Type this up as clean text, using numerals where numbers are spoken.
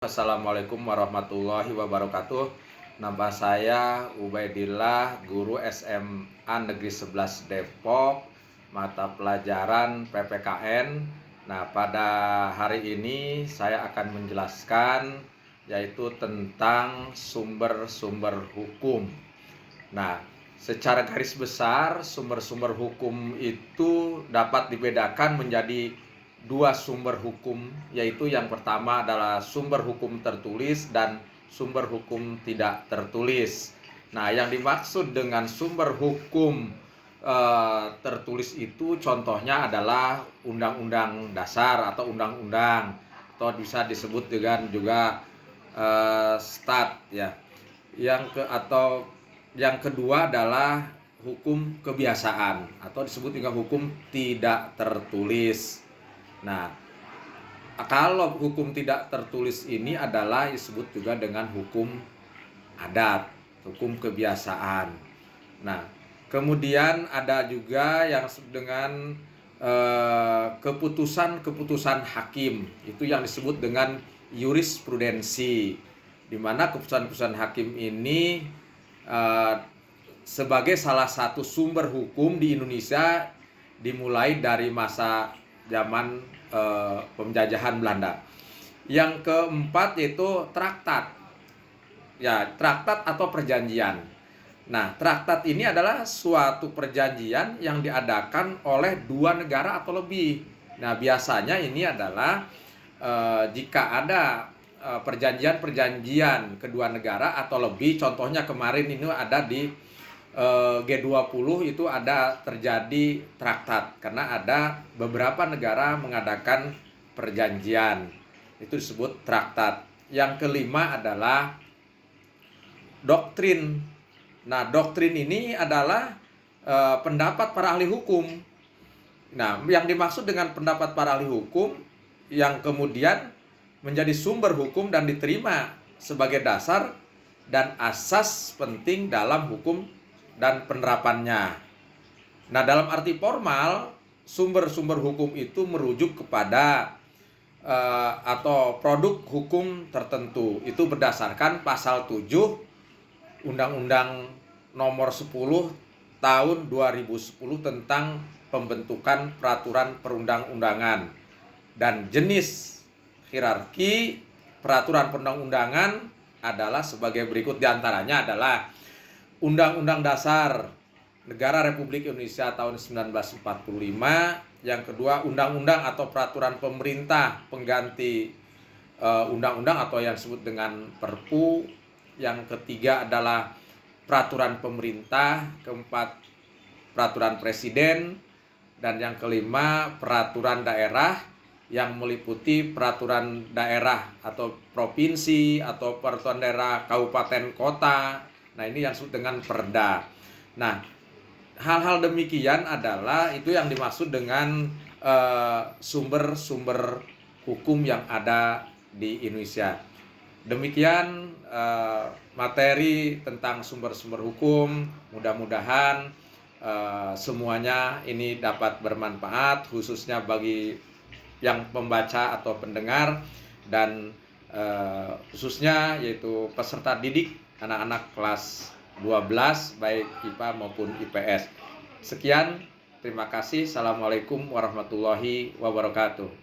Assalamualaikum warahmatullahi wabarakatuh. Nama saya Ubaidillah, guru SMA Negeri 11 Depok, mata pelajaran PPKN. Nah, pada hari ini saya akan menjelaskan yaitu tentang sumber-sumber hukum. Nah, secara garis besar sumber-sumber hukum itu dapat dibedakan menjadi dua sumber hukum, yaitu yang pertama adalah sumber hukum tertulis dan sumber hukum tidak tertulis. Nah, yang dimaksud dengan sumber hukum tertulis itu contohnya adalah Undang-Undang Dasar atau Undang-Undang, atau bisa disebut dengan juga Stat ya. Yang kedua adalah hukum kebiasaan atau disebut juga hukum tidak tertulis. Nah, kalau hukum tidak tertulis ini adalah disebut juga dengan hukum adat, hukum kebiasaan. Nah, kemudian ada juga yang dengan keputusan-keputusan hakim, itu yang disebut dengan jurisprudensi, di mana keputusan-keputusan hakim ini sebagai salah satu sumber hukum di Indonesia dimulai dari masa zaman penjajahan Belanda. Yang keempat yaitu traktat. Ya, traktat atau perjanjian. Nah, traktat ini adalah suatu perjanjian yang diadakan oleh dua negara atau lebih. Nah, biasanya ini adalah jika ada perjanjian-perjanjian kedua negara atau lebih, contohnya kemarin ini ada di G20 itu ada terjadi traktat karena ada beberapa negara mengadakan perjanjian, itu disebut traktat. Yang kelima adalah doktrin. Nah, doktrin ini adalah pendapat para ahli hukum. Nah, yang dimaksud dengan pendapat para ahli hukum yang kemudian menjadi sumber hukum dan diterima sebagai dasar dan asas penting dalam hukum dan penerapannya. Nah, dalam arti formal, sumber-sumber hukum itu merujuk kepada atau produk hukum tertentu. Itu berdasarkan pasal 7 Undang-Undang Nomor 10 Tahun 2010 tentang pembentukan peraturan perundang-undangan. Dan jenis hierarki peraturan perundang-undangan adalah sebagai berikut, diantaranya adalah Undang-Undang Dasar Negara Republik Indonesia tahun 1945. Yang kedua, undang-undang atau peraturan pemerintah pengganti undang-undang atau yang disebut dengan Perpu. Yang ketiga adalah peraturan pemerintah. Keempat, peraturan presiden. Dan yang kelima, peraturan daerah yang meliputi peraturan daerah atau provinsi atau peraturan daerah kabupaten kota. Nah, ini yang disebut dengan perda. Nah, hal-hal demikian adalah itu yang dimaksud dengan sumber-sumber hukum yang ada di Indonesia. Demikian materi tentang sumber-sumber hukum. Mudah-mudahan semuanya ini dapat bermanfaat, khususnya bagi yang pembaca atau pendengar, dan khususnya yaitu peserta didik anak-anak kelas 12 baik IPA maupun IPS. Sekian, terima kasih. Assalamualaikum warahmatullahi wabarakatuh.